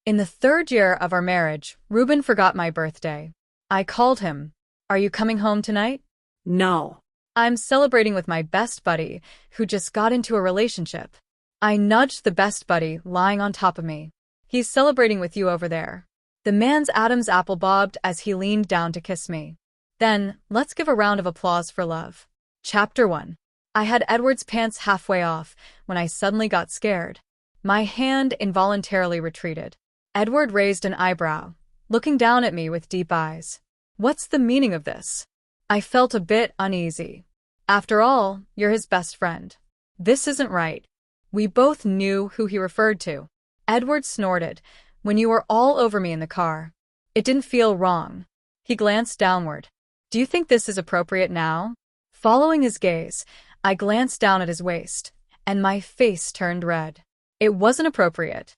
In the 3rd year of our marriage, Ruben forgot my birthday. I called him. Are you coming home tonight? No. I'm celebrating with my best buddy, who just got into a relationship. I nudged the best buddy lying on top of me. He's celebrating with you over there. The man's Adam's apple bobbed as he leaned down to kiss me. Then, let's give a round of applause for love. Chapter 1. I had Edward's pants halfway off when I suddenly got scared. My hand involuntarily retreated. Edward raised an eyebrow, looking down at me with deep eyes. What's the meaning of this? I felt a bit uneasy. After all, you're his best friend. This isn't right. We both knew who he referred to. Edward snorted, when you were all over me in the car. It didn't feel wrong. He glanced downward. Do you think this is appropriate now? Following his gaze, I glanced down at his waist, and my face turned red. It wasn't appropriate.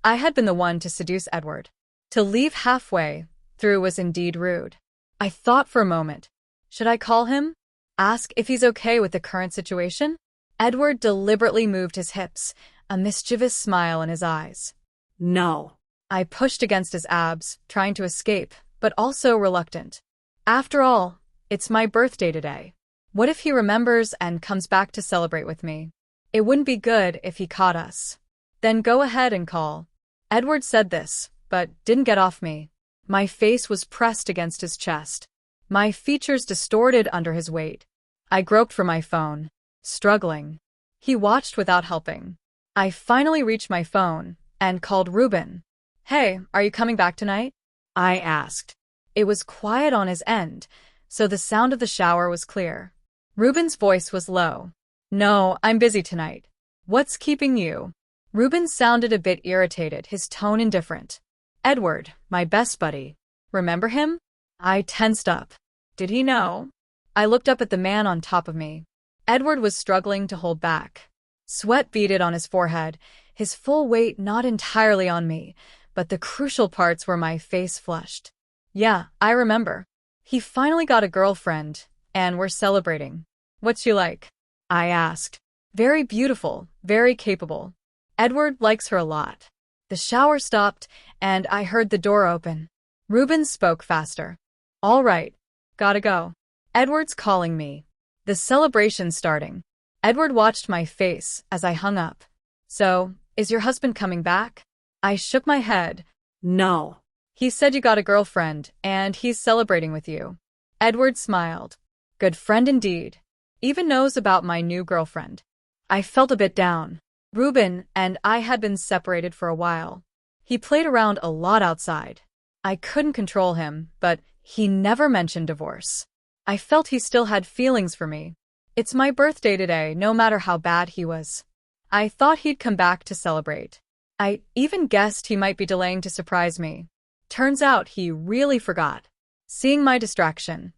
I had been the one to seduce Edward. To leave halfway through was indeed rude. I thought for a moment. Should I call him? Ask if he's okay with the current situation? Edward deliberately moved his hips, a mischievous smile in his eyes. No. I pushed against his abs, trying to escape, but also reluctant. After all, it's my birthday today. What if he remembers and comes back to celebrate with me? It wouldn't be good if he caught us. Then go ahead and call. Edward said this, but didn't get off me. My face was pressed against his chest. My features distorted under his weight. I groped for my phone, struggling. He watched without helping. I finally reached my phone and called Ruben. Hey, are you coming back tonight? I asked. It was quiet on his end, so the sound of the shower was clear. Ruben's voice was low. No, I'm busy tonight. What's keeping you? Ruben sounded a bit irritated, his tone indifferent. Edward, my best buddy. Remember him? I tensed up. Did he know? I looked up at the man on top of me. Edward was struggling to hold back. Sweat beaded on his forehead, his full weight not entirely on me, but the crucial parts where my face flushed. Yeah, I remember. He finally got a girlfriend, and we're celebrating. What's she like? I asked. Very beautiful, very capable. Edward likes her a lot. The shower stopped, and I heard the door open. Ruben spoke faster. All right, gotta go. Edward's calling me. The celebration's starting. Edward watched my face as I hung up. So, is your husband coming back? I shook my head. No. He said you got a girlfriend, and he's celebrating with you. Edward smiled. Good friend indeed. Even knows about my new girlfriend. I felt a bit down. Ruben and I had been separated for a while. He played around a lot outside. I couldn't control him, but he never mentioned divorce. I felt he still had feelings for me. It's my birthday today, no matter how bad he was. I thought he'd come back to celebrate. I even guessed he might be delaying to surprise me. Turns out he really forgot. Seeing my distraction,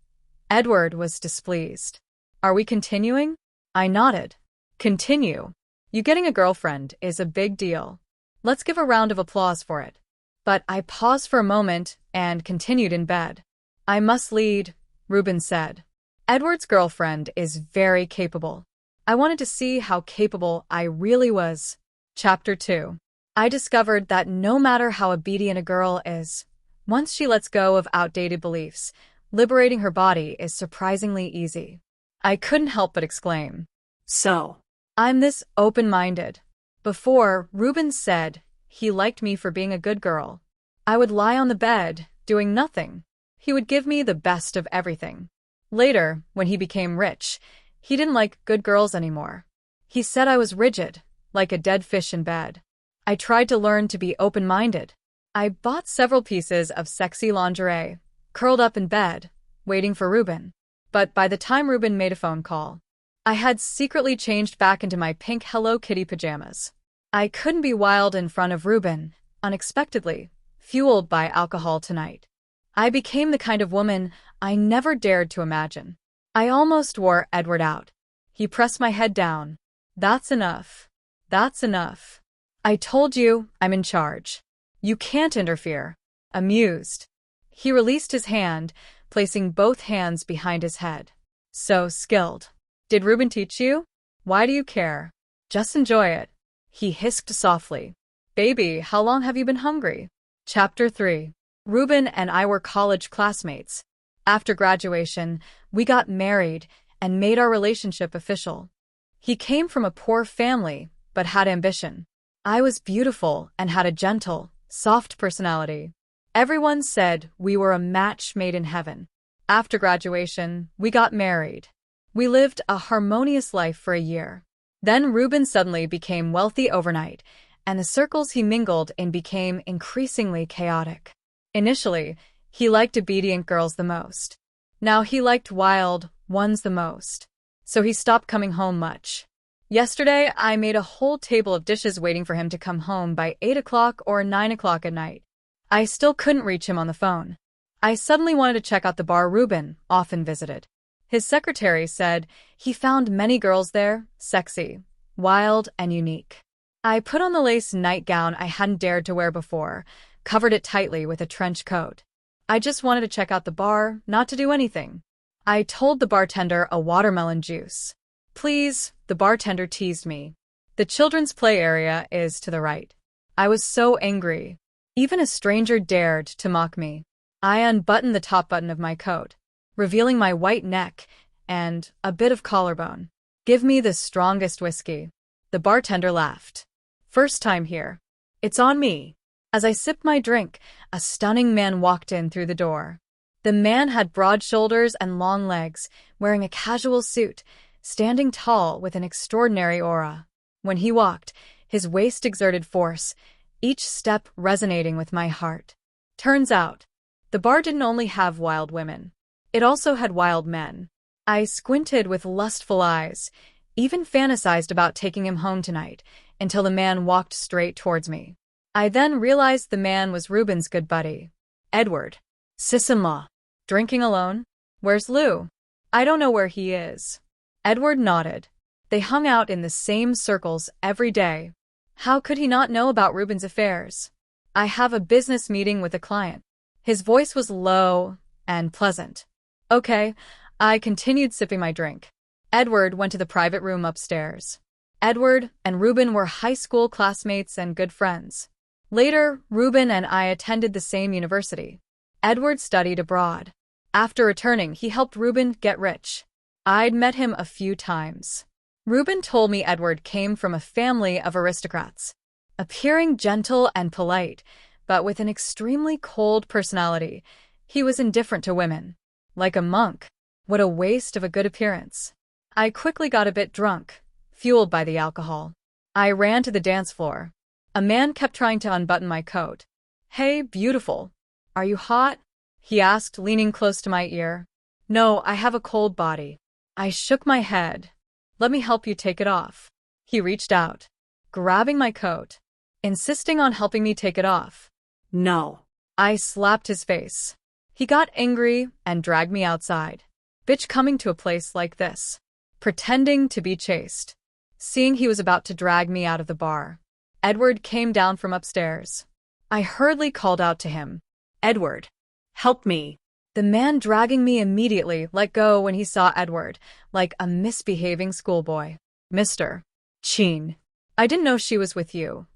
Edward was displeased. Are we continuing? I nodded. Continue. You getting a girlfriend is a big deal. Let's give a round of applause for it. But I paused for a moment and continued in bed. I must lead, Ruben said. Edward's girlfriend is very capable. I wanted to see how capable I really was. Chapter 2. I discovered that no matter how obedient a girl is, once she lets go of outdated beliefs, liberating her body is surprisingly easy. I couldn't help but exclaim. So, I'm this open-minded. Before, Ruben said he liked me for being a good girl. I would lie on the bed, doing nothing. He would give me the best of everything. Later, when he became rich, he didn't like good girls anymore. He said I was rigid, like a dead fish in bed. I tried to learn to be open-minded. I bought several pieces of sexy lingerie, curled up in bed, waiting for Ruben. But by the time Ruben made a phone call, I had secretly changed back into my pink Hello Kitty pajamas. I couldn't be wild in front of Ruben, unexpectedly, fueled by alcohol tonight. I became the kind of woman I never dared to imagine. I almost wore Edward out. He pressed my head down. That's enough. That's enough. I told you I'm in charge. You can't interfere. Amused. He released his hand, placing both hands behind his head. So skilled. Did Ruben teach you? Why do you care? Just enjoy it. He hissed softly. Baby, how long have you been hungry? Chapter 3. Ruben and I were college classmates. After graduation, we got married and made our relationship official. He came from a poor family, but had ambition. I was beautiful and had a gentle, soft personality. Everyone said we were a match made in heaven. After graduation, we got married. We lived a harmonious life for a year. Then Ruben suddenly became wealthy overnight, and the circles he mingled in became increasingly chaotic. Initially, he liked obedient girls the most. Now he liked wild ones the most. So he stopped coming home much. Yesterday, I made a whole table of dishes waiting for him to come home by 8 o'clock or 9 o'clock at night. I still couldn't reach him on the phone. I suddenly wanted to check out the bar Ruben often visited. His secretary said he found many girls there, sexy, wild, and unique. I put on the lace nightgown I hadn't dared to wear before, covered it tightly with a trench coat. I just wanted to check out the bar, not to do anything. I told the bartender a watermelon juice. Please, the bartender teased me. The children's play area is to the right. I was so angry. Even a stranger dared to mock me. I unbuttoned the top button of my coat, revealing my white neck and a bit of collarbone. Give me the strongest whiskey. The bartender laughed. First time here. It's on me. As I sipped my drink, a stunning man walked in through the door. The man had broad shoulders and long legs, wearing a casual suit, standing tall with an extraordinary aura. When he walked, his waist exerted force, each step resonating with my heart. Turns out, the bar didn't only have wild women. It also had wild men. I squinted with lustful eyes, even fantasized about taking him home tonight, until the man walked straight towards me. I then realized the man was Ruben's good buddy, Edward. Sis-in-law. Drinking alone? Where's Lou? I don't know where he is. Edward nodded. They hung out in the same circles every day. How could he not know about Ruben's affairs? I have a business meeting with a client. His voice was low and pleasant. Okay, I continued sipping my drink. Edward went to the private room upstairs. Edward and Ruben were high school classmates and good friends. Later, Ruben and I attended the same university. Edward studied abroad. After returning, he helped Ruben get rich. I'd met him a few times. Ruben told me Edward came from a family of aristocrats. Appearing gentle and polite, but with an extremely cold personality, he was indifferent to women. Like a monk. What a waste of a good appearance. I quickly got a bit drunk, fueled by the alcohol. I ran to the dance floor. A man kept trying to unbutton my coat. Hey, beautiful. Are you hot? He asked, leaning close to my ear. No, I have a cold body. I shook my head. Let me help you take it off. He reached out, grabbing my coat, insisting on helping me take it off. No. I slapped his face. He got angry and dragged me outside. Bitch coming to a place like this. Pretending to be chaste. Seeing he was about to drag me out of the bar, Edward came down from upstairs. I hurriedly called out to him. Edward. Help me. The man dragging me immediately let go when he saw Edward, like a misbehaving schoolboy. Mr. Cheen. I didn't know she was with you,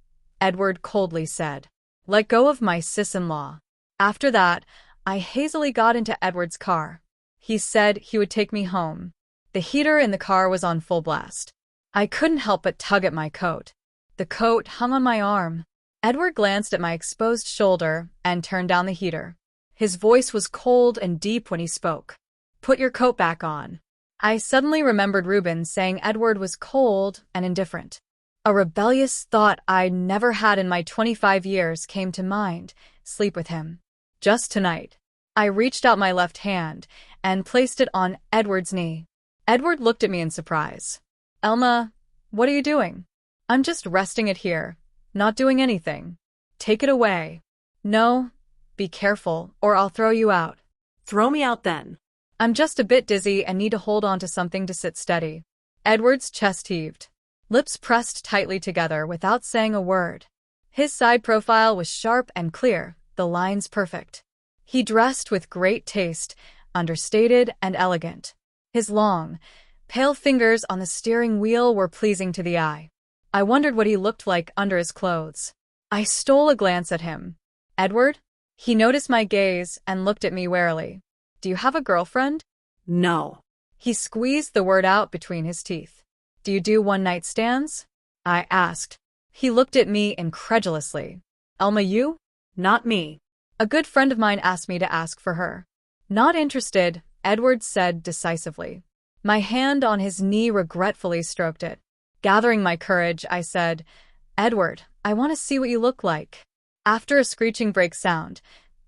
Edward coldly said. Let go of my sis-in-law. After that, I hazily got into Edward's car. He said he would take me home. The heater in the car was on full blast. I couldn't help but tug at my coat. The coat hung on my arm. Edward glanced at my exposed shoulder and turned down the heater. His voice was cold and deep when he spoke. Put your coat back on. I suddenly remembered Ruben saying Edward was cold and indifferent. A rebellious thought I'd never had in my 25 years came to mind. Sleep with him. Just tonight. I reached out my left hand and placed it on Edward's knee. Edward looked at me in surprise. Elma, what are you doing? I'm just resting it here, not doing anything. Take it away. No, be careful, or I'll throw you out. Throw me out then. I'm just a bit dizzy and need to hold on to something to sit steady. Edward's chest heaved. Lips pressed tightly together without saying a word. His side profile was sharp and clear, the lines perfect. He dressed with great taste, understated and elegant. His long, pale fingers on the steering wheel were pleasing to the eye. I wondered what he looked like under his clothes. I stole a glance at him. Edward? He noticed my gaze and looked at me warily. Do you have a girlfriend? No. He squeezed the word out between his teeth. Do you do one-night stands? I asked. He looked at me incredulously. Elma, you? Not me. A good friend of mine asked me to ask for her. Not interested, Edward said decisively. My hand on his knee regretfully stroked it. Gathering my courage, I said, Edward, I want to see what you look like. After a screeching brake sound,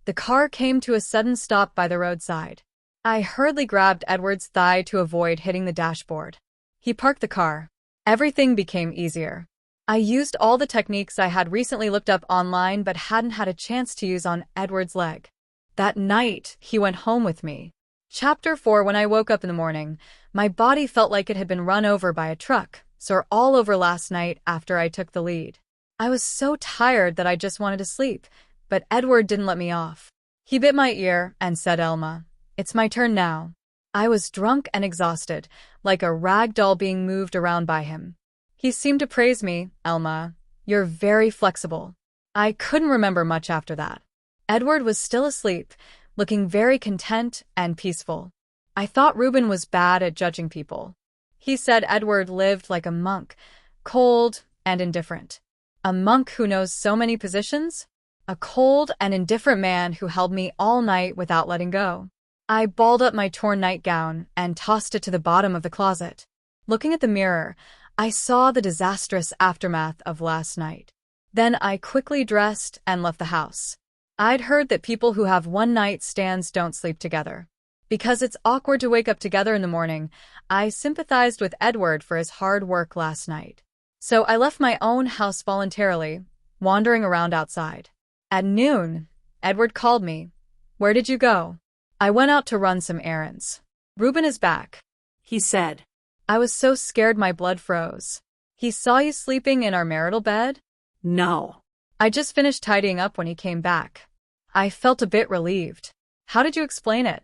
the car came to a sudden stop by the roadside. I hurriedly grabbed Edward's thigh to avoid hitting the dashboard. He parked the car. Everything became easier. I used all the techniques I had recently looked up online but hadn't had a chance to use on Edward's leg. That night, he went home with me. Chapter 4. When I woke up in the morning, my body felt like it had been run over by a truck, sore all over last night after I took the lead. I was so tired that I just wanted to sleep, but Edward didn't let me off. He bit my ear and said, Elma, it's my turn now. I was drunk and exhausted, like a rag doll being moved around by him. He seemed to praise me. Elma, you're very flexible. I couldn't remember much after that. Edward was still asleep, looking very content and peaceful. I thought Reuben was bad at judging people. He said Edward lived like a monk, cold and indifferent. A monk who knows so many positions? A cold and indifferent man who held me all night without letting go. I balled up my torn nightgown and tossed it to the bottom of the closet. Looking at the mirror, I saw the disastrous aftermath of last night. Then I quickly dressed and left the house. I'd heard that people who have one-night stands don't sleep together. Because it's awkward to wake up together in the morning, I sympathized with Edward for his hard work last night. So I left my own house voluntarily, wandering around outside. At noon, Edward called me. Where did you go? I went out to run some errands. Reuben is back, He said. I was so scared my blood froze. He saw you sleeping in our marital bed? No. I just finished tidying up when he came back. I felt a bit relieved. How did you explain it?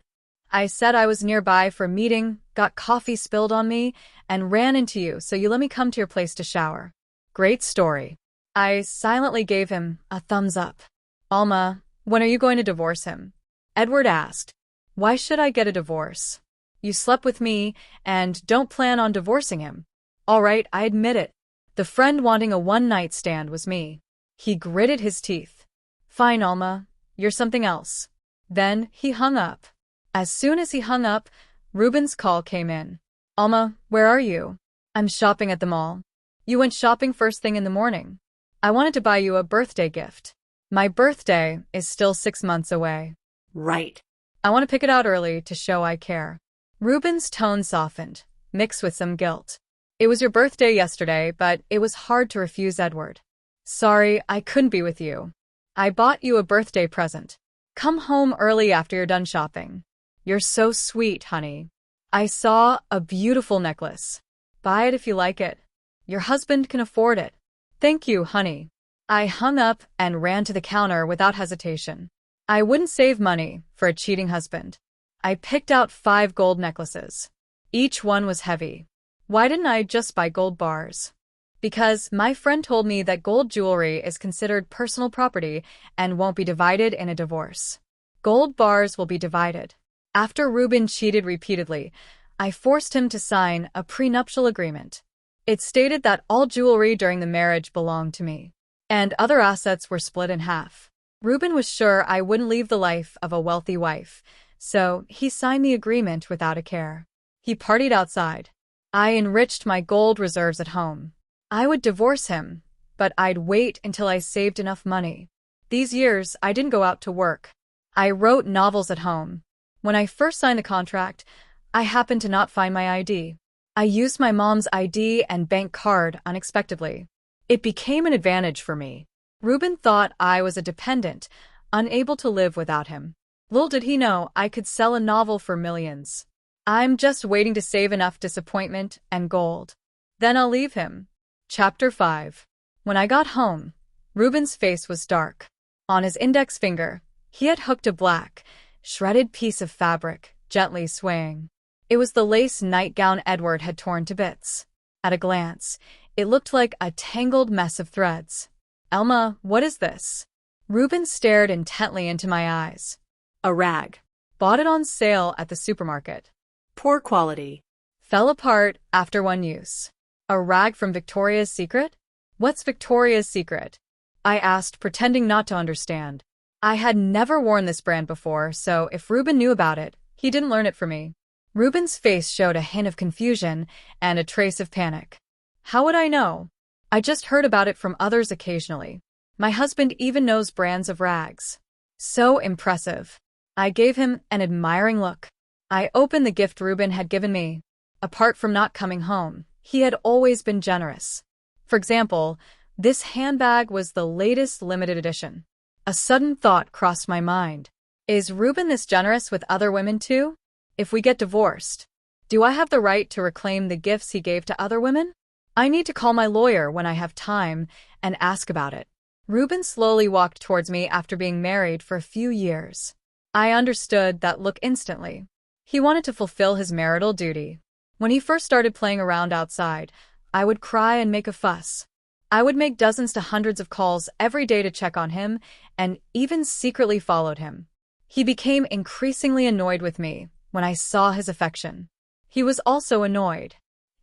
I said I was nearby for a meeting, got coffee spilled on me, and ran into you, so you let me come to your place to shower. Great story. I silently gave him a thumbs up. Alma, when are you going to divorce him? Edward asked. Why should I get a divorce? You slept with me and don't plan on divorcing him. All right, I admit it. The friend wanting a one-night stand was me. He gritted his teeth. Fine, Alma, you're something else. Then he hung up. As soon as he hung up, Reuben's call came in. Alma, where are you? I'm shopping at the mall. You went shopping first thing in the morning. I wanted to buy you a birthday gift. My birthday is still 6 months away. Right. I want to pick it out early to show I care. Reuben's tone softened, mixed with some guilt. It was your birthday yesterday, but it was hard to refuse Edward. Sorry, I couldn't be with you. I bought you a birthday present. Come home early after you're done shopping. You're so sweet, honey. I saw a beautiful necklace. Buy it if you like it. Your husband can afford it. Thank you, honey. I hung up and ran to the counter without hesitation. I wouldn't save money for a cheating husband. I picked out 5 gold necklaces. Each one was heavy. Why didn't I just buy gold bars? Because my friend told me that gold jewelry is considered personal property and won't be divided in a divorce. Gold bars will be divided. After Reuben cheated repeatedly, I forced him to sign a prenuptial agreement. It stated that all jewelry during the marriage belonged to me, and other assets were split in half. Reuben was sure I wouldn't leave the life of a wealthy wife, so he signed the agreement without a care. He partied outside. I enriched my gold reserves at home. I would divorce him, but I'd wait until I saved enough money. These years, I didn't go out to work. I wrote novels at home. When I first signed the contract, I happened to not find my ID. I used my mom's ID and bank card unexpectedly. It became an advantage for me. Reuben thought I was a dependent, unable to live without him. Little did he know I could sell a novel for millions. I'm just waiting to save enough disappointment and gold. Then I'll leave him. Chapter 5. When I got home, Reuben's face was dark. On his index finger, he had hooked a black, shredded piece of fabric, gently swaying. It was the lace nightgown Edward had torn to bits. At a glance, it looked like a tangled mess of threads. Elma, what is this? Reuben stared intently into my eyes. A rag. Bought it on sale at the supermarket. Poor quality. Fell apart after one use. A rag from Victoria's Secret? What's Victoria's Secret? I asked, pretending not to understand. I had never worn this brand before, so if Reuben knew about it, he didn't learn it from me. Reuben's face showed a hint of confusion and a trace of panic. How would I know? I just heard about it from others occasionally. My husband even knows brands of rags. So impressive. I gave him an admiring look. I opened the gift Reuben had given me. Apart from not coming home, he had always been generous. For example, this handbag was the latest limited edition. A sudden thought crossed my mind. Is Reuben this generous with other women too? If we get divorced, do I have the right to reclaim the gifts he gave to other women? I need to call my lawyer when I have time and ask about it. Reuben slowly walked towards me after being married for a few years. I understood that look instantly. He wanted to fulfill his marital duty. When he first started playing around outside, I would cry and make a fuss. I would make dozens to hundreds of calls every day to check on him and even secretly followed him. He became increasingly annoyed with me when I saw his affection. He was also annoyed.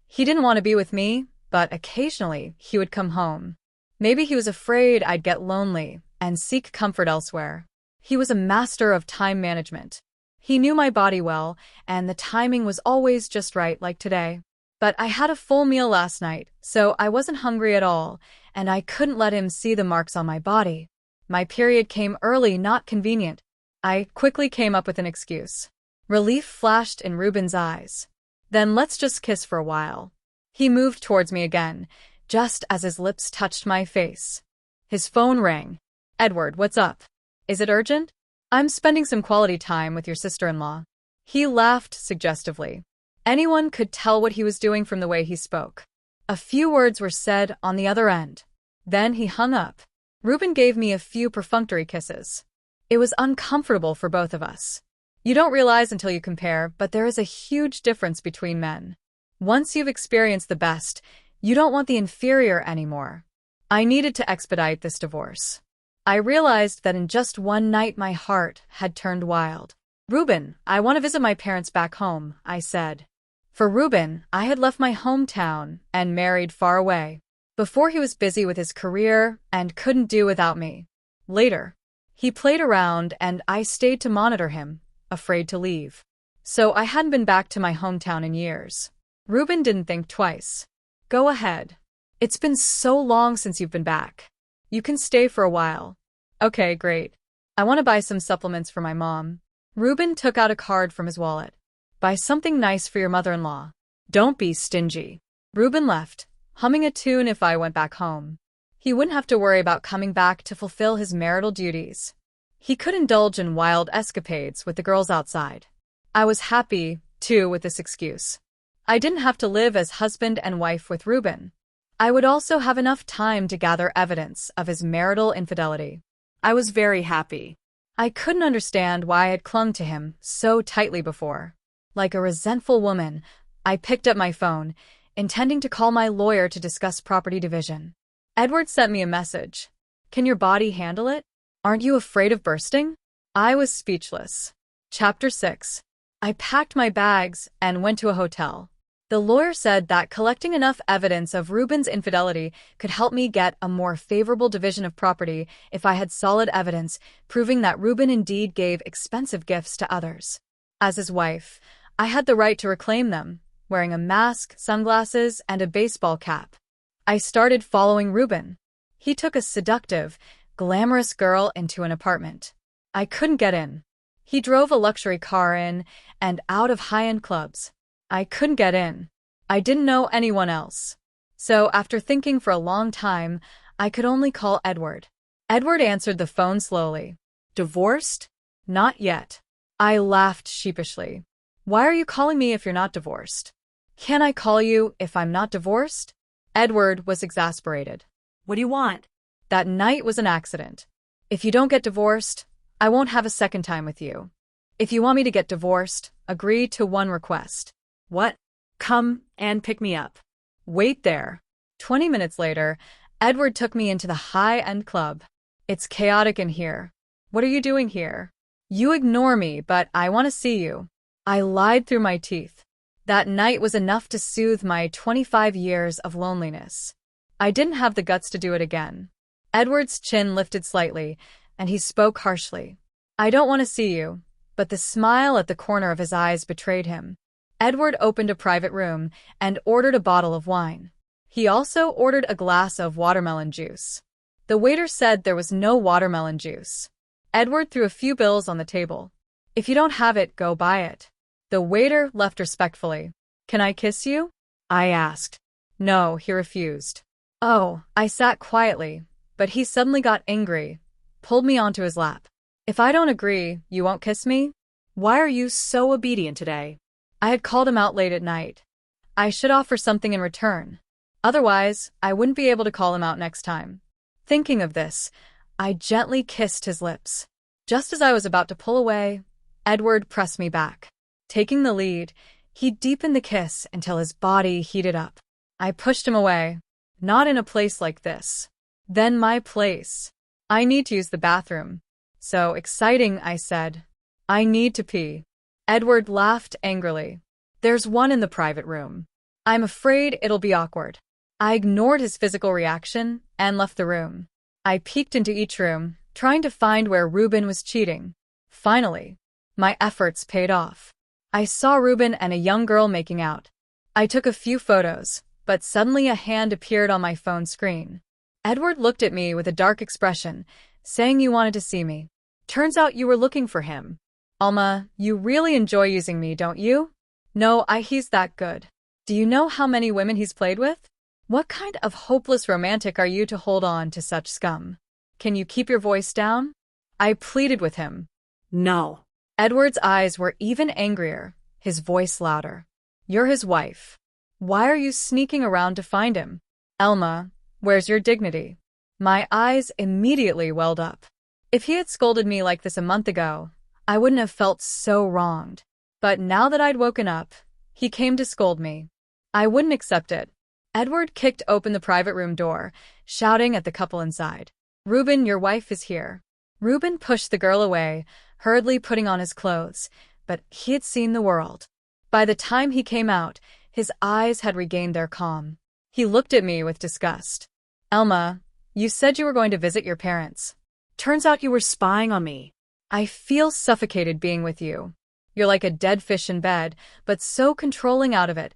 He didn't want to be with me, but occasionally he would come home. Maybe he was afraid I'd get lonely and seek comfort elsewhere. He was a master of time management. He knew my body well, and the timing was always just right, like today. But I had a full meal last night, so I wasn't hungry at all, and I couldn't let him see the marks on my body. My period came early, not convenient. I quickly came up with an excuse. Relief flashed in Reuben's eyes. Then let's just kiss for a while. He moved towards me again, just as his lips touched my face. His phone rang. Edward, what's up? Is it urgent? I'm spending some quality time with your sister-in-law. He laughed suggestively. Anyone could tell what he was doing from the way he spoke. A few words were said on the other end. Then he hung up. Reuben gave me a few perfunctory kisses. It was uncomfortable for both of us. You don't realize until you compare, but there is a huge difference between men. Once you've experienced the best, you don't want the inferior anymore. I needed to expedite this divorce. I realized that in just one night my heart had turned wild. Reuben, I want to visit my parents back home, I said. For Reuben, I had left my hometown and married far away. Before he was busy with his career and couldn't do without me. Later, he played around and I stayed to monitor him, afraid to leave. So I hadn't been back to my hometown in years. Reuben didn't think twice. Go ahead. It's been so long since you've been back. You can stay for a while. Okay, great. I want to buy some supplements for my mom. Reuben took out a card from his wallet. Buy something nice for your mother-in-law. Don't be stingy. Reuben left, humming a tune if I went back home. He wouldn't have to worry about coming back to fulfill his marital duties. He could indulge in wild escapades with the girls outside. I was happy, too, with this excuse. I didn't have to live as husband and wife with Reuben. I would also have enough time to gather evidence of his marital infidelity. I was very happy. I couldn't understand why I had clung to him so tightly before. Like a resentful woman, I picked up my phone, intending to call my lawyer to discuss property division. Edward sent me a message. Can your body handle it? Aren't you afraid of bursting? I was speechless. Chapter 6. I packed my bags and went to a hotel. The lawyer said that collecting enough evidence of Reuben's infidelity could help me get a more favorable division of property if I had solid evidence proving that Reuben indeed gave expensive gifts to others. As his wife, I had the right to reclaim them, wearing a mask, sunglasses, and a baseball cap. I started following Reuben. He took a seductive, glamorous girl into an apartment. I couldn't get in. He drove a luxury car in and out of high-end clubs. I couldn't get in. I didn't know anyone else. So after thinking for a long time, I could only call Edward. Edward answered the phone slowly. Divorced? Not yet. I laughed sheepishly. Why are you calling me if you're not divorced? Can I call you if I'm not divorced? Edward was exasperated. What do you want? That night was an accident. If you don't get divorced, I won't have a second time with you. If you want me to get divorced, agree to one request. What? Come and pick me up. Wait there. 20 minutes later, Edward took me into the high-end club. It's chaotic in here. What are you doing here? You ignore me, but I want to see you. I lied through my teeth. That night was enough to soothe my 25 years of loneliness. I didn't have the guts to do it again. Edward's chin lifted slightly, and he spoke harshly. I don't want to see you, but the smile at the corner of his eyes betrayed him. Edward opened a private room and ordered a bottle of wine. He also ordered a glass of watermelon juice. The waiter said there was no watermelon juice. Edward threw a few bills on the table. If you don't have it, go buy it. The waiter left respectfully. Can I kiss you? I asked. No, he refused. Oh, I sat quietly, but he suddenly got angry, pulled me onto his lap. If I don't agree, you won't kiss me? Why are you so obedient today? I had called him out late at night. I should offer something in return. Otherwise, I wouldn't be able to call him out next time. Thinking of this, I gently kissed his lips. Just as I was about to pull away, Edward pressed me back. Taking the lead, he deepened the kiss until his body heated up. I pushed him away. Not in a place like this. Then my place. I need to use the bathroom. So exciting, I said. I need to pee. Edward laughed angrily. There's one in the private room. I'm afraid it'll be awkward. I ignored his physical reaction and left the room. I peeked into each room, trying to find where Ruben was cheating. Finally, my efforts paid off. I saw Ruben and a young girl making out. I took a few photos, but suddenly a hand appeared on my phone screen. Edward looked at me with a dark expression, saying you wanted to see me. Turns out you were looking for him. Alma, you really enjoy using me, don't you? No, he's that good. Do you know how many women he's played with? What kind of hopeless romantic are you to hold on to such scum? Can you keep your voice down? I pleaded with him. No. Edward's eyes were even angrier, his voice louder. You're his wife. Why are you sneaking around to find him? Elma, where's your dignity? My eyes immediately welled up. If he had scolded me like this a month ago, I wouldn't have felt so wronged. But now that I'd woken up, he came to scold me. I wouldn't accept it. Edward kicked open the private room door, shouting at the couple inside. Ruben, your wife is here. Ruben pushed the girl away, hurriedly putting on his clothes, but he had seen the world. By the time he came out, his eyes had regained their calm. He looked at me with disgust. Elma, you said you were going to visit your parents. Turns out you were spying on me. I feel suffocated being with you. You're like a dead fish in bed, but so controlling out of it,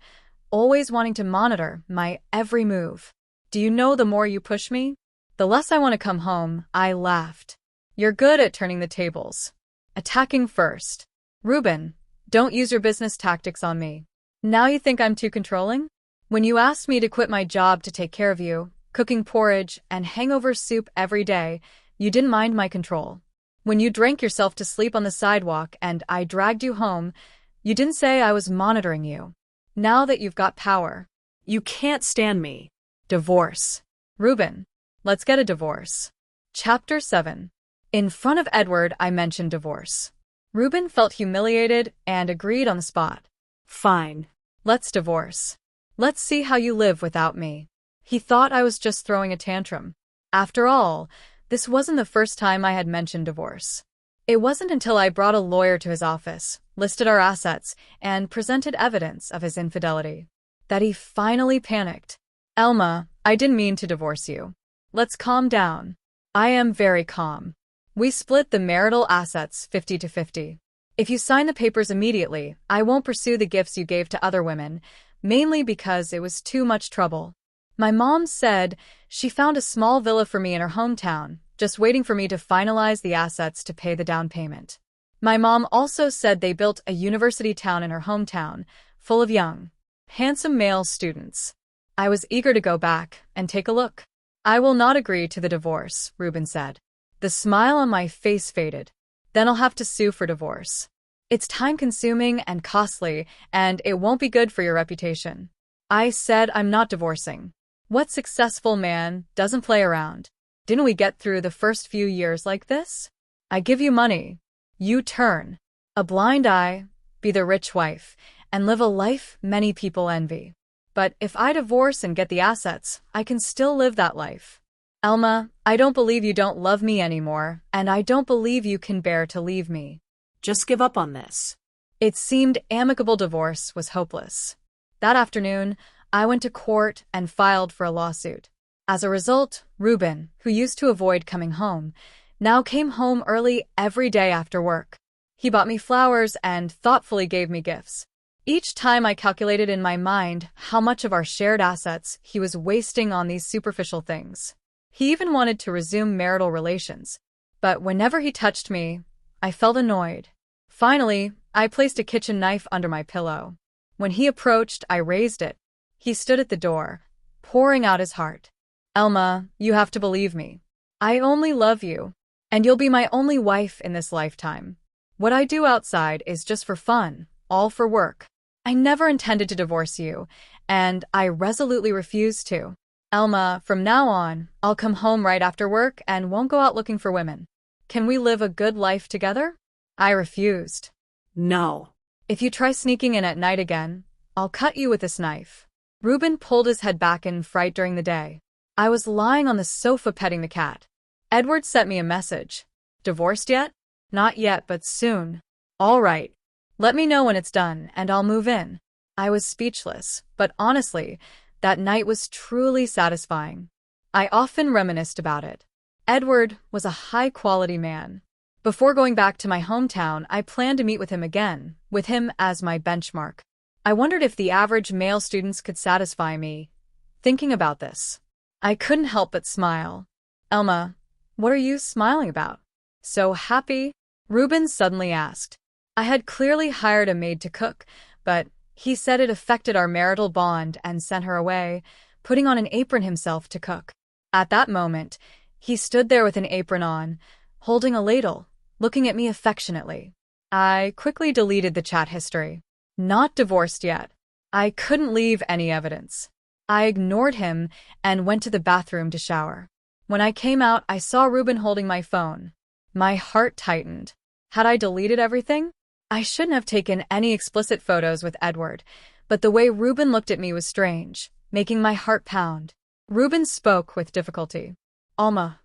always wanting to monitor my every move. Do you know the more you push me, the less I want to come home? I laughed. You're good at turning the tables. Attacking first. Ruben, don't use your business tactics on me. Now you think I'm too controlling? When you asked me to quit my job to take care of you, cooking porridge and hangover soup every day, you didn't mind my control. When you drank yourself to sleep on the sidewalk and I dragged you home, you didn't say I was monitoring you. Now that you've got power, you can't stand me. Divorce. Ruben, let's get a divorce. Chapter 7. In front of Edward, I mentioned divorce. Ruben felt humiliated and agreed on the spot. Fine. Let's divorce. Let's see how you live without me. He thought I was just throwing a tantrum. After all, this wasn't the first time I had mentioned divorce. It wasn't until I brought a lawyer to his office, listed our assets, and presented evidence of his infidelity that he finally panicked. Elma, I didn't mean to divorce you. Let's calm down. I am very calm. We split the marital assets 50-50. If you sign the papers immediately, I won't pursue the gifts you gave to other women, mainly because it was too much trouble. My mom said she found a small villa for me in her hometown, just waiting for me to finalize the assets to pay the down payment. My mom also said they built a university town in her hometown, full of young, handsome male students. I was eager to go back and take a look. I will not agree to the divorce, Ruben said. The smile on my face faded. Then I'll have to sue for divorce. It's time-consuming and costly, and it won't be good for your reputation. I said I'm not divorcing. What successful man doesn't play around? Didn't we get through the first few years like this? I give you money. You turn a blind eye, be the rich wife, and live a life many people envy. But if I divorce and get the assets, I can still live that life. Elma, I don't believe you don't love me anymore, and I don't believe you can bear to leave me. Just give up on this. It seemed amicable divorce was hopeless. That afternoon, I went to court and filed for a lawsuit. As a result, Ruben, who used to avoid coming home, now came home early every day after work. He bought me flowers and thoughtfully gave me gifts. Each time I calculated in my mind how much of our shared assets he was wasting on these superficial things. He even wanted to resume marital relations. But whenever he touched me, I felt annoyed. Finally, I placed a kitchen knife under my pillow. When he approached, I raised it. He stood at the door, pouring out his heart. Elma, you have to believe me. I only love you, and you'll be my only wife in this lifetime. What I do outside is just for fun, all for work. I never intended to divorce you, and I resolutely refuse to. Elma, from now on, I'll come home right after work and won't go out looking for women. Can we live a good life together? I refused. No. If you try sneaking in at night again, I'll cut you with this knife. Ruben pulled his head back in fright during the day. I was lying on the sofa petting the cat. Edward sent me a message. Divorced yet? Not yet, but soon. All right. Let me know when it's done, and I'll move in. I was speechless, but honestly, that night was truly satisfying. I often reminisced about it. Edward was a high-quality man. Before going back to my hometown, I planned to meet with him again, with him as my benchmark. I wondered if the average male students could satisfy me. Thinking about this, I couldn't help but smile. Elma, what are you smiling about? So happy? Ruben suddenly asked. I had clearly hired a maid to cook, but he said it affected our marital bond and sent her away, putting on an apron himself to cook. At that moment, he stood there with an apron on, holding a ladle, looking at me affectionately. I quickly deleted the chat history. Not divorced yet. I couldn't leave any evidence. I ignored him and went to the bathroom to shower. When I came out, I saw Ruben holding my phone. My heart tightened. Had I deleted everything? I shouldn't have taken any explicit photos with Edward, but the way Ruben looked at me was strange, making my heart pound. Ruben spoke with difficulty. Alma,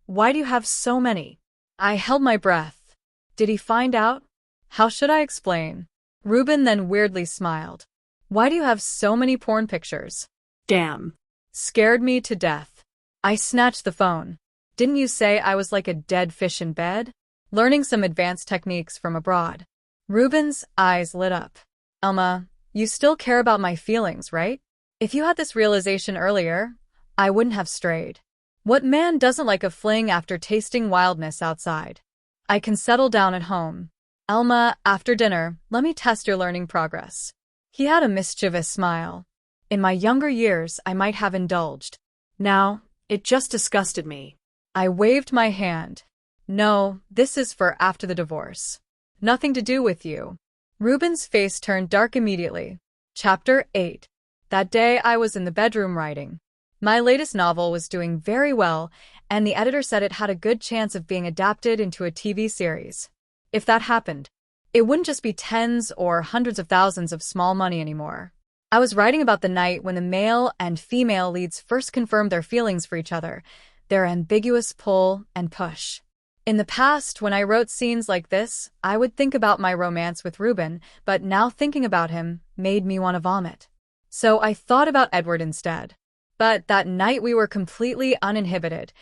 why do you have so many? I held my breath. Did he find out? How should I explain? Ruben then weirdly smiled. Why do you have so many porn pictures? Damn. Scared me to death. I snatched the phone. Didn't you say I was like a dead fish in bed? Learning some advanced techniques from abroad. Ruben's eyes lit up. Elma, you still care about my feelings, right? If you had this realization earlier, I wouldn't have strayed. What man doesn't like a fling after tasting wildness outside? I can settle down at home. Elma, after dinner, let me test your learning progress. He had a mischievous smile. In my younger years, I might have indulged. Now, it just disgusted me. I waved my hand. No, this is for after the divorce. Nothing to do with you. Ruben's face turned dark immediately. Chapter 8. That day I was in the bedroom writing. My latest novel was doing very well, and the editor said it had a good chance of being adapted into a TV series. If that happened, it wouldn't just be tens or hundreds of thousands of small money anymore. I was writing about the night when the male and female leads first confirmed their feelings for each other, their ambiguous pull and push. In the past, when I wrote scenes like this, I would think about my romance with Ruben, but now thinking about him made me want to vomit. So I thought about Edward instead. But that night we were completely uninhibited,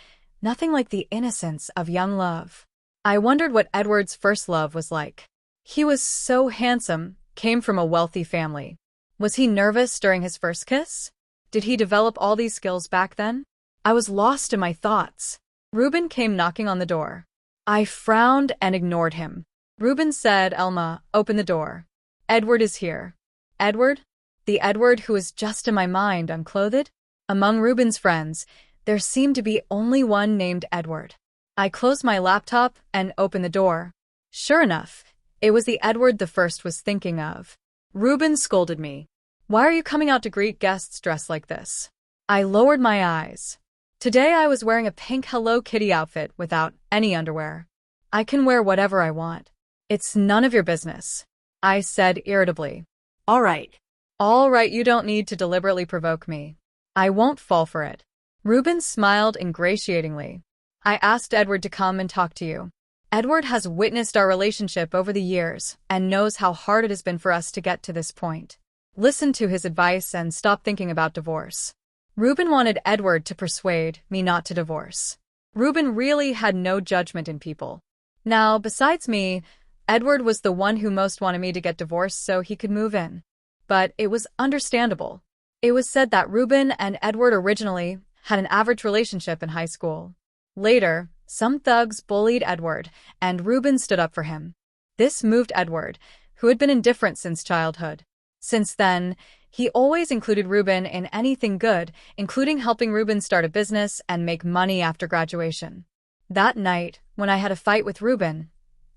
nothing like the innocence of young love. I wondered what Edward's first love was like. He was so handsome, came from a wealthy family. Was he nervous during his first kiss? Did he develop all these skills back then? I was lost in my thoughts. Ruben came knocking on the door. I frowned and ignored him. Ruben said, Elma, open the door. Edward is here. Edward? The Edward who was just in my mind, unclothed? Among Ruben's friends, there seemed to be only one named Edward. I closed my laptop and opened the door. Sure enough, it was the Edward the first was thinking of. Ruben scolded me. Why are you coming out to greet guests dressed like this? I lowered my eyes. Today I was wearing a pink Hello Kitty outfit without any underwear. I can wear whatever I want. It's none of your business, I said irritably. All right. All right, you don't need to deliberately provoke me. I won't fall for it. Reuben smiled ingratiatingly. I asked Edward to come and talk to you. Edward has witnessed our relationship over the years and knows how hard it has been for us to get to this point. Listen to his advice and stop thinking about divorce. Reuben wanted Edward to persuade me not to divorce. Reuben really had no judgment in people. Now, besides me, Edward was the one who most wanted me to get divorced so he could move in. But it was understandable. It was said that Reuben and Edward originally had an average relationship in high school. Later, some thugs bullied Edward, and Reuben stood up for him. This moved Edward, who had been indifferent since childhood. Since then, he always included Reuben in anything good, including helping Reuben start a business and make money after graduation. That night, when I had a fight with Reuben,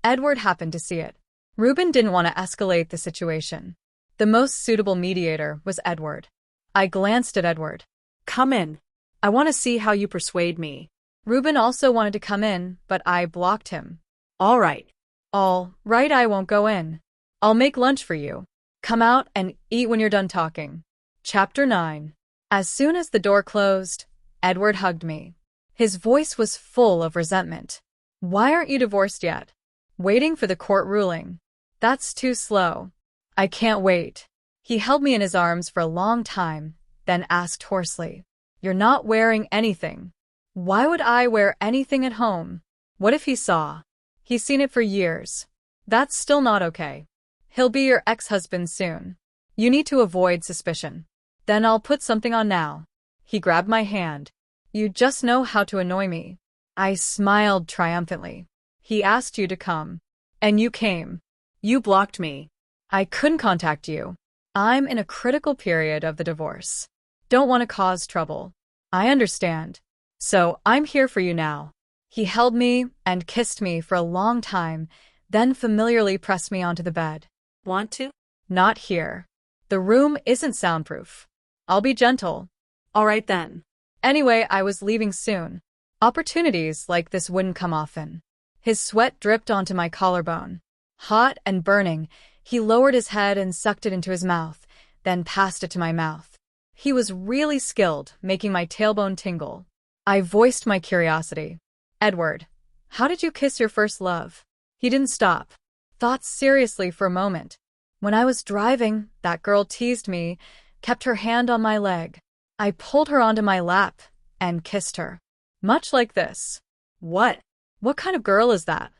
Edward happened to see it. Reuben didn't want to escalate the situation. The most suitable mediator was Edward. I glanced at Edward. Come in. I want to see how you persuade me. Reuben also wanted to come in, but I blocked him. All right. All right, I won't go in. I'll make lunch for you. Come out and eat when you're done talking. Chapter 9. As soon as the door closed, Edward hugged me. His voice was full of resentment. Why aren't you divorced yet? Waiting for the court ruling. That's too slow. I can't wait. He held me in his arms for a long time, then asked hoarsely, You're not wearing anything. Why would I wear anything at home? What if he saw? He's seen it for years. That's still not okay. He'll be your ex-husband soon. You need to avoid suspicion. Then I'll put something on now. He grabbed my hand. You just know how to annoy me. I smiled triumphantly. He asked you to come. And you came. You blocked me. I couldn't contact you. I'm in a critical period of the divorce. Don't want to cause trouble. I understand. So I'm here for you now. He held me and kissed me for a long time, then familiarly pressed me onto the bed. Want to? Not here. The room isn't soundproof. I'll be gentle. All right then. Anyway, I was leaving soon. Opportunities like this wouldn't come often. His sweat dripped onto my collarbone. Hot and burning, he lowered his head and sucked it into his mouth, then passed it to my mouth. He was really skilled, making my tailbone tingle. I voiced my curiosity. Edward, how did you kiss your first love? He didn't stop. Thought seriously for a moment. When I was driving, that girl teased me, kept her hand on my leg. I pulled her onto my lap and kissed her. Much like this. What? What kind of girl is that?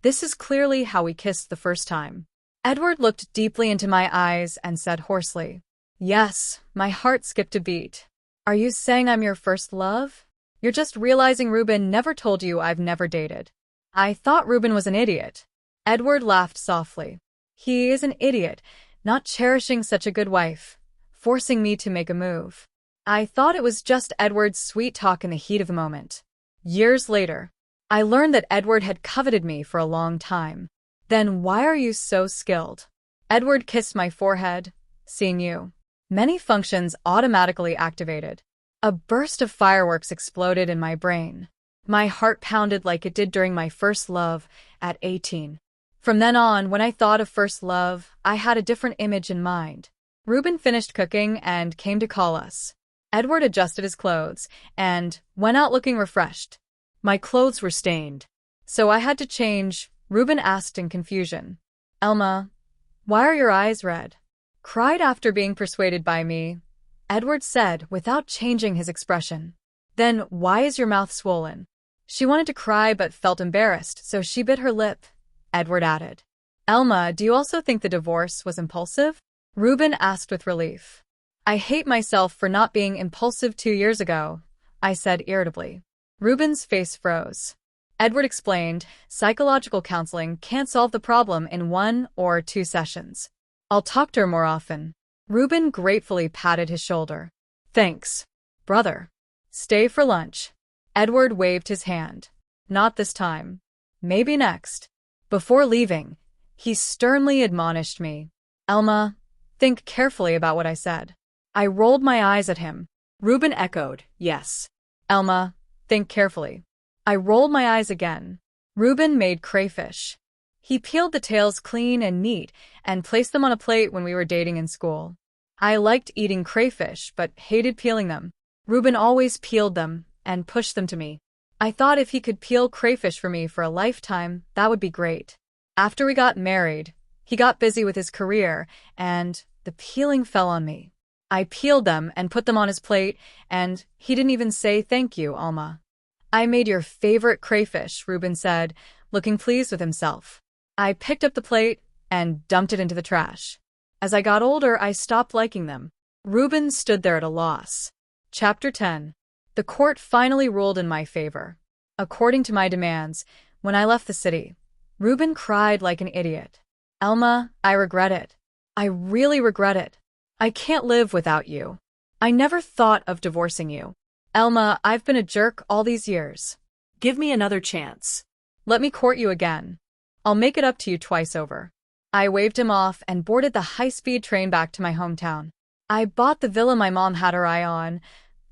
This is clearly how we kissed the first time. Edward looked deeply into my eyes and said hoarsely, Yes, my heart skipped a beat. Are you saying I'm your first love? You're just realizing Reuben never told you I've never dated. I thought Reuben was an idiot. Edward laughed softly. He is an idiot, not cherishing such a good wife, forcing me to make a move. I thought it was just Edward's sweet talk in the heat of the moment. Years later, I learned that Edward had coveted me for a long time. Then why are you so skilled? Edward kissed my forehead, seeing you. Many functions automatically activated. A burst of fireworks exploded in my brain. My heart pounded like it did during my first love at 18. From then on, when I thought of first love, I had a different image in mind. Reuben finished cooking and came to call us. Edward adjusted his clothes and went out looking refreshed. My clothes were stained, so I had to change. Reuben asked in confusion. Elma, why are your eyes red? Cried after being persuaded by me, Edward said without changing his expression. Then why is your mouth swollen? She wanted to cry but felt embarrassed, so she bit her lip. Edward added. Elma, do you also think the divorce was impulsive? Reuben asked with relief. I hate myself for not being impulsive 2 years ago, I said irritably. Reuben's face froze. Edward explained, psychological counseling can't solve the problem in 1 or 2 sessions. I'll talk to her more often. Reuben gratefully patted his shoulder. Thanks, brother. Stay for lunch. Edward waved his hand. Not this time. Maybe next. Before leaving, he sternly admonished me. Elma, think carefully about what I said. I rolled my eyes at him. Reuben echoed, yes. Elma, think carefully. I rolled my eyes again. Reuben made crayfish. He peeled the tails clean and neat and placed them on a plate when we were dating in school. I liked eating crayfish but hated peeling them. Ruben always peeled them and pushed them to me. I thought if he could peel crayfish for me for a lifetime, that would be great. After we got married, he got busy with his career, and the peeling fell on me. I peeled them and put them on his plate, and he didn't even say thank you, Alma. I made your favorite crayfish, Ruben said, looking pleased with himself. I picked up the plate and dumped it into the trash. As I got older, I stopped liking them. Ruben stood there at a loss. Chapter 10. The court finally ruled in my favor. According to my demands, when I left the city, Ruben cried like an idiot. Elma, I regret it. I really regret it. I can't live without you. I never thought of divorcing you. Elma, I've been a jerk all these years. Give me another chance. Let me court you again. I'll make it up to you twice over. I waved him off and boarded the high-speed train back to my hometown. I bought the villa my mom had her eye on,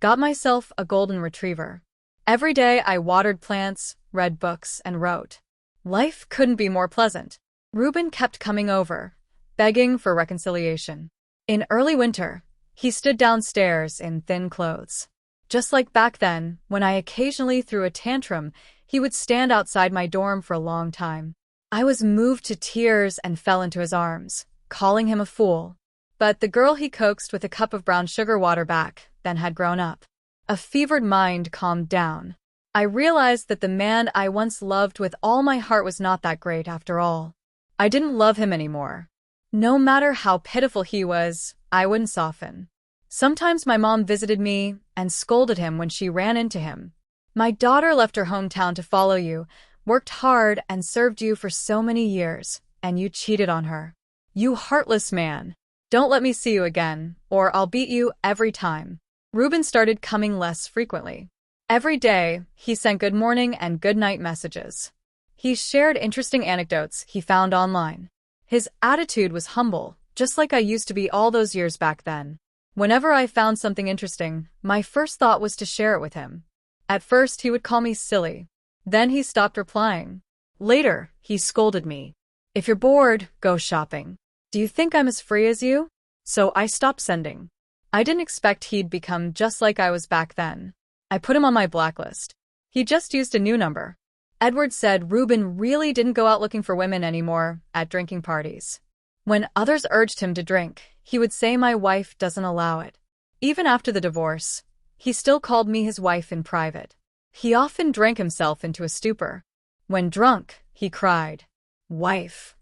got myself a golden retriever. Every day I watered plants, read books, and wrote. Life couldn't be more pleasant. Ruben kept coming over, begging for reconciliation. In early winter, he stood downstairs in thin clothes. Just like back then, when I occasionally threw a tantrum, he would stand outside my dorm for a long time. I was moved to tears and fell into his arms, calling him a fool. But the girl he coaxed with a cup of brown sugar water back then had grown up. A fevered mind calmed down. I realized that the man I once loved with all my heart was not that great after all. I didn't love him anymore. No matter how pitiful he was, I wouldn't soften. Sometimes my mom visited me and scolded him when she ran into him. My daughter left her hometown to follow you, worked hard and served you for so many years, and you cheated on her. You heartless man. Don't let me see you again, or I'll beat you every time. Ruben started coming less frequently. Every day, he sent good morning and good night messages. He shared interesting anecdotes he found online. His attitude was humble, just like I used to be all those years back then. Whenever I found something interesting, my first thought was to share it with him. At first, he would call me silly. Then he stopped replying. Later, he scolded me. If you're bored, go shopping. Do you think I'm as free as you? So I stopped sending. I didn't expect he'd become just like I was back then. I put him on my blacklist. He just used a new number. Edward said Ruben really didn't go out looking for women anymore at drinking parties. When others urged him to drink, he would say my wife doesn't allow it. Even after the divorce, he still called me his wife in private. He often drank himself into a stupor. When drunk, he cried, "Wife,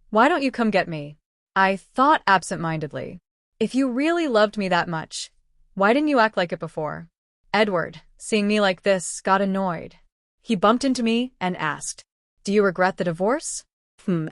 why don't you come get me?" I thought absent-mindedly. If you really loved me that much, why didn't you act like it before? Edward, seeing me like this, got annoyed. He bumped into me and asked, "Do you regret the divorce?"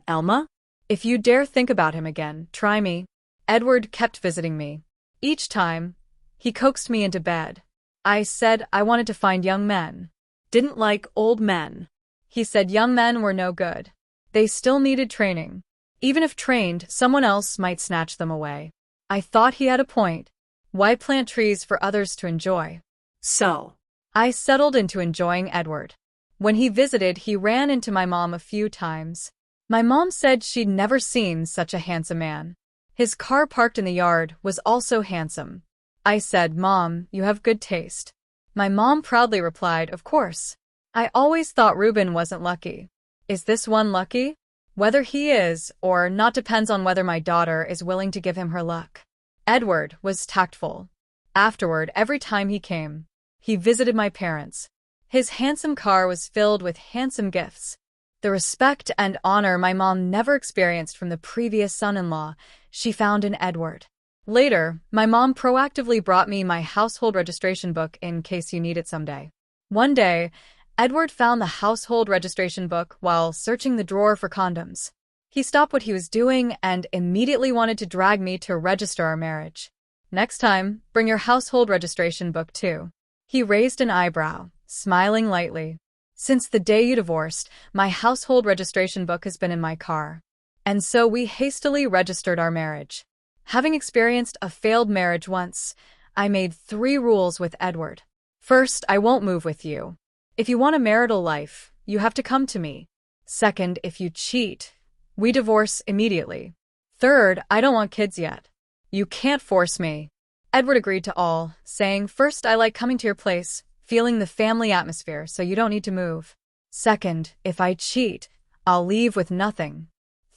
Elma? If you dare think about him again, try me. Edward kept visiting me. Each time, he coaxed me into bed. I said I wanted to find young men. Didn't like old men. He said young men were no good. They still needed training. Even if trained, someone else might snatch them away. I thought he had a point. Why plant trees for others to enjoy? So, I settled into enjoying Edward. When he visited, he ran into my mom a few times. My mom said she'd never seen such a handsome man. His car parked in the yard was also handsome. I said, "Mom, you have good taste." My mom proudly replied, "Of course. I always thought Ruben wasn't lucky." Is this one lucky? Whether he is or not depends on whether my daughter is willing to give him her luck. Edward was tactful. Afterward, every time he came, he visited my parents. His handsome car was filled with handsome gifts. The respect and honor my mom never experienced from the previous son-in-law, she found in Edward. Later, my mom proactively brought me my household registration book in case you need it someday. One day, Edward found the household registration book while searching the drawer for condoms. He stopped what he was doing and immediately wanted to drag me to register our marriage. "Next time, bring your household registration book too." He raised an eyebrow, smiling lightly. "Since the day you divorced, my household registration book has been in my car." And so we hastily registered our marriage. Having experienced a failed marriage once, I made 3 rules with Edward. First, I won't move with you. If you want a marital life, you have to come to me. Second, if you cheat, we divorce immediately. Third, I don't want kids yet. You can't force me. Edward agreed to all, saying, "First, I like coming to your place, feeling the family atmosphere so you don't need to move. Second, if I cheat, I'll leave with nothing.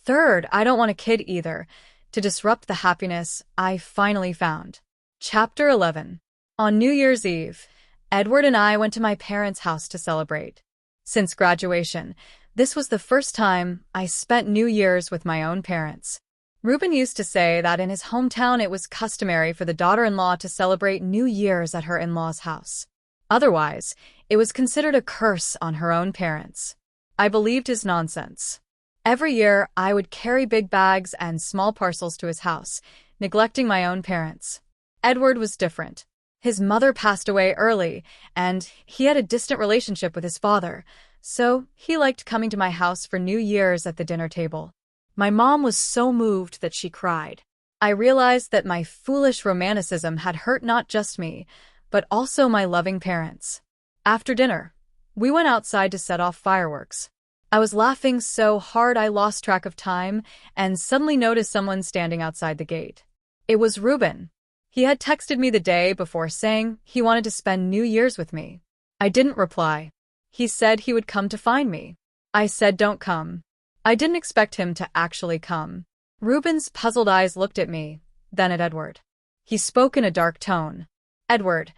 Third, I don't want a kid either, to disrupt the happiness I finally found." Chapter 11. On New Year's Eve, Edward and I went to my parents' house to celebrate. Since graduation, this was the first time I spent New Year's with my own parents. Reuben used to say that in his hometown it was customary for the daughter-in-law to celebrate New Year's at her in-laws' house. Otherwise, it was considered a curse on her own parents. I believed his nonsense. Every year, I would carry big bags and small parcels to his house, neglecting my own parents. Edward was different. His mother passed away early, and he had a distant relationship with his father, so he liked coming to my house for New Year's at the dinner table. My mom was so moved that she cried. I realized that my foolish romanticism had hurt not just me, but also my loving parents. After dinner, we went outside to set off fireworks. I was laughing so hard I lost track of time and suddenly noticed someone standing outside the gate. It was Reuben. He had texted me the day before saying he wanted to spend New Year's with me. I didn't reply. He said he would come to find me. I said don't come. I didn't expect him to actually come. Reuben's puzzled eyes looked at me, then at Edward. He spoke in a dark tone. "Edward,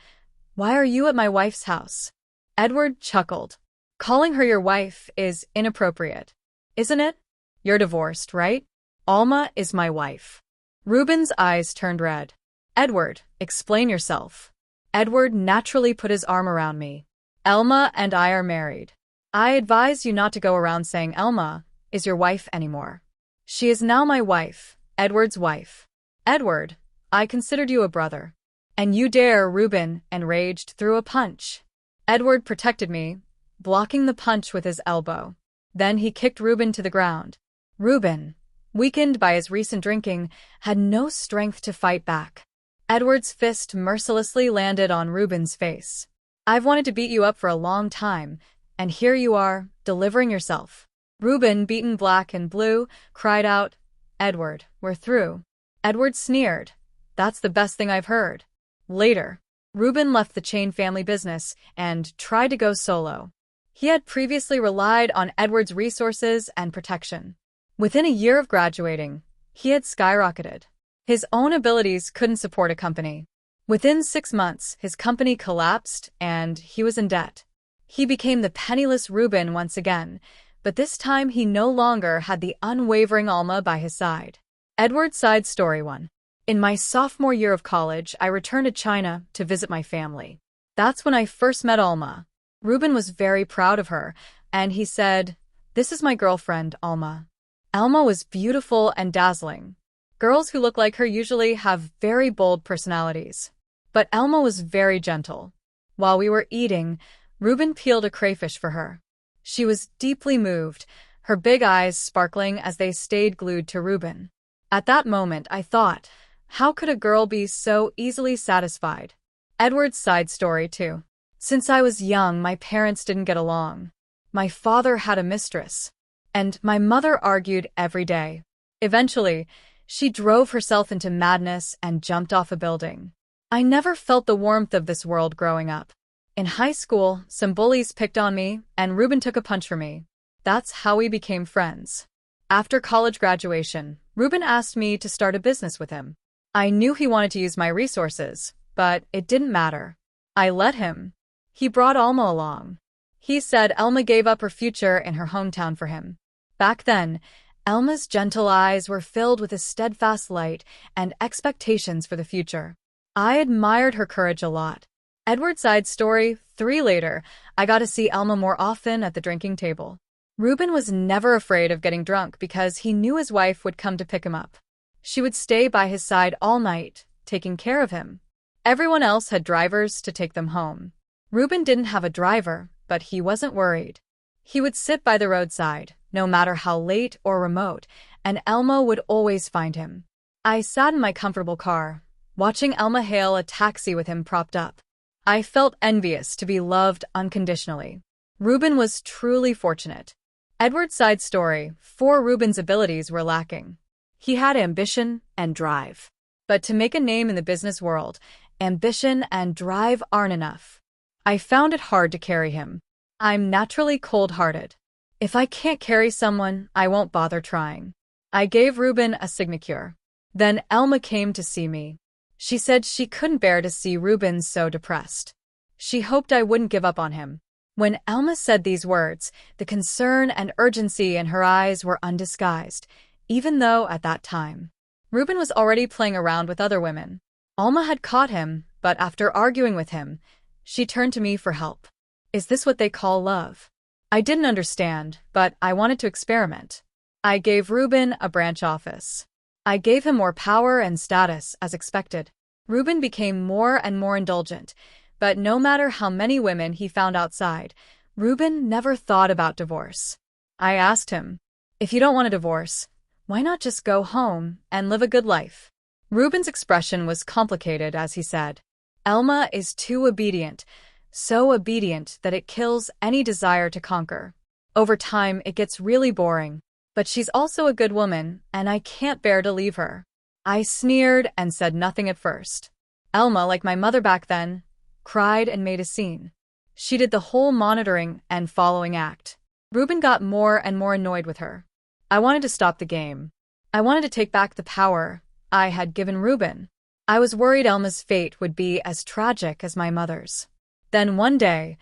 why are you at my wife's house?" Edward chuckled. "Calling her your wife is inappropriate, isn't it? You're divorced, right? Alma is my wife." Reuben's eyes turned red. "Edward, explain yourself." Edward naturally put his arm around me. "Elma and I are married. I advise you not to go around saying Elma is your wife anymore. She is now my wife, Edward's wife. Edward, I considered you a brother. And you dare," Reuben, enraged, threw a punch. Edward protected me, blocking the punch with his elbow. Then he kicked Reuben to the ground. Reuben, weakened by his recent drinking, had no strength to fight back. Edward's fist mercilessly landed on Reuben's face. "I've wanted to beat you up for a long time, and here you are, delivering yourself." Reuben, beaten black and blue, cried out, "Edward, we're through." Edward sneered. "That's the best thing I've heard." Later, Reuben left the Chain family business and tried to go solo. He had previously relied on Edward's resources and protection. Within a year of graduating, he had skyrocketed. His own abilities couldn't support a company. Within 6 months, his company collapsed and he was in debt. He became the penniless Reuben once again, but this time he no longer had the unwavering Alma by his side. Edward's side story 1. In my sophomore year of college, I returned to China to visit my family. That's when I first met Alma. Reuben was very proud of her, and he said, "This is my girlfriend, Alma." Alma was beautiful and dazzling. Girls who look like her usually have very bold personalities. But Alma was very gentle. While we were eating, Reuben peeled a crayfish for her. She was deeply moved, her big eyes sparkling as they stayed glued to Reuben. At that moment, I thought, how could a girl be so easily satisfied? Edward's side story, 2. Since I was young, my parents didn't get along. My father had a mistress, and my mother argued every day. Eventually, she drove herself into madness and jumped off a building. I never felt the warmth of this world growing up. In high school, some bullies picked on me, and Reuben took a punch for me. That's how we became friends. After college graduation, Reuben asked me to start a business with him. I knew he wanted to use my resources, but it didn't matter. I let him. He brought Alma along. He said Alma gave up her future in her hometown for him. Back then, Alma's gentle eyes were filled with a steadfast light and expectations for the future. I admired her courage a lot. Edward's side story 3. Later, I got to see Alma more often at the drinking table. Reuben was never afraid of getting drunk because he knew his wife would come to pick him up. She would stay by his side all night, taking care of him. Everyone else had drivers to take them home. Reuben didn't have a driver, but he wasn't worried. He would sit by the roadside, no matter how late or remote, and Alma would always find him. I sat in my comfortable car, watching Alma hail a taxi with him propped up. I felt envious to be loved unconditionally. Reuben was truly fortunate. Edward's side story 4. Reuben's abilities were lacking. He had ambition and drive. But to make a name in the business world, ambition and drive aren't enough. I found it hard to carry him. I'm naturally cold-hearted. If I can't carry someone, I won't bother trying. I gave Ruben a signature. Then Elma came to see me. She said she couldn't bear to see Ruben so depressed. She hoped I wouldn't give up on him. When Elma said these words, the concern and urgency in her eyes were undisguised, even though at that time, Ruben was already playing around with other women. Alma had caught him, but after arguing with him, she turned to me for help. Is this what they call love? I didn't understand, but I wanted to experiment. I gave Ruben a branch office. I gave him more power and status, as expected. Ruben became more and more indulgent, but no matter how many women he found outside, Ruben never thought about divorce. I asked him, if you don't want a divorce, why not just go home and live a good life? Ruben's expression was complicated as he said, Elma is too obedient, so obedient that it kills any desire to conquer. Over time, it gets really boring. But she's also a good woman, and I can't bear to leave her. I sneered and said nothing at first. Elma, like my mother back then, cried and made a scene. She did the whole monitoring and following act. Ruben got more and more annoyed with her. I wanted to stop the game. I wanted to take back the power I had given Ruben. I was worried Elma's fate would be as tragic as my mother's. Then one day,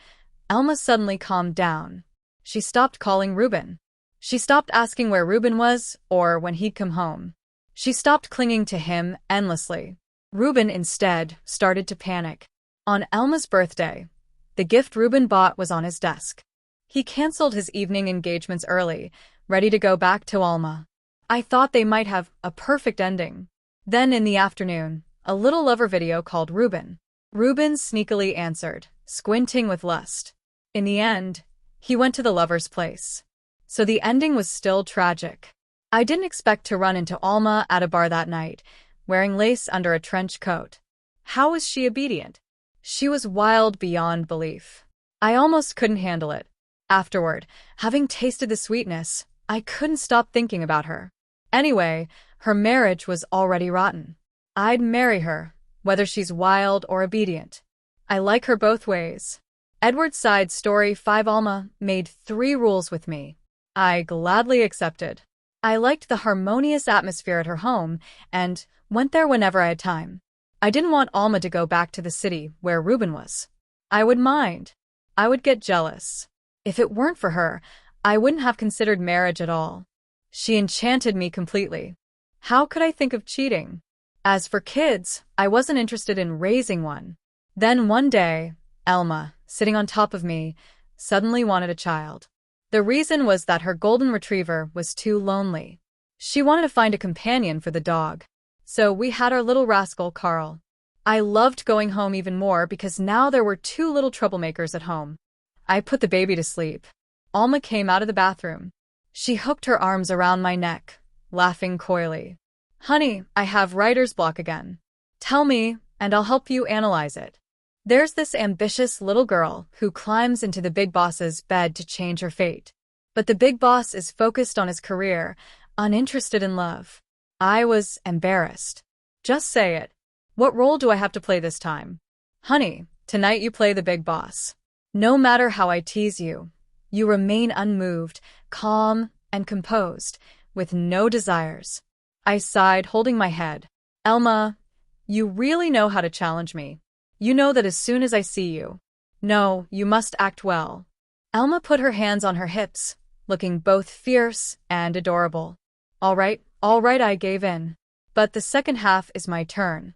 Elma suddenly calmed down. She stopped calling Ruben. She stopped asking where Ruben was or when he'd come home. She stopped clinging to him endlessly. Ruben instead started to panic. On Elma's birthday, the gift Ruben bought was on his desk. He canceled his evening engagements early, ready to go back to Alma. I thought they might have a perfect ending. Then in the afternoon, a little lover video called Ruben. Ruben sneakily answered, squinting with lust. In the end, he went to the lover's place. So the ending was still tragic. I didn't expect to run into Alma at a bar that night, wearing lace under a trench coat. How was she obedient? She was wild beyond belief. I almost couldn't handle it. Afterward, having tasted the sweetness, I couldn't stop thinking about her. Anyway, her marriage was already rotten. I'd marry her, whether she's wild or obedient. I like her both ways. Edward's side story 5 Alma made 3 rules with me. I gladly accepted. I liked the harmonious atmosphere at her home and went there whenever I had time. I didn't want Alma to go back to the city where Ruben was. I would mind. I would get jealous. If it weren't for her, I wouldn't have considered marriage at all. She enchanted me completely. How could I think of cheating? As for kids, I wasn't interested in raising one. Then one day, Elma, sitting on top of me, suddenly wanted a child. The reason was that her golden retriever was too lonely. She wanted to find a companion for the dog. So we had our little rascal, Carl. I loved going home even more because now there were 2 little troublemakers at home. I put the baby to sleep. Alma came out of the bathroom. She hooked her arms around my neck, laughing coyly. Honey, I have writer's block again. Tell me, and I'll help you analyze it. There's this ambitious little girl who climbs into the big boss's bed to change her fate. But the big boss is focused on his career, uninterested in love. I was embarrassed. Just say it. What role do I have to play this time? Honey, tonight you play the big boss. No matter how I tease you, you remain unmoved, calm, and composed, with no desires. I sighed, holding my head. Elma, you really know how to challenge me. You know that as soon as I see you. No, you must act well. Elma put her hands on her hips, looking both fierce and adorable. All right, I gave in. But the second half is my turn.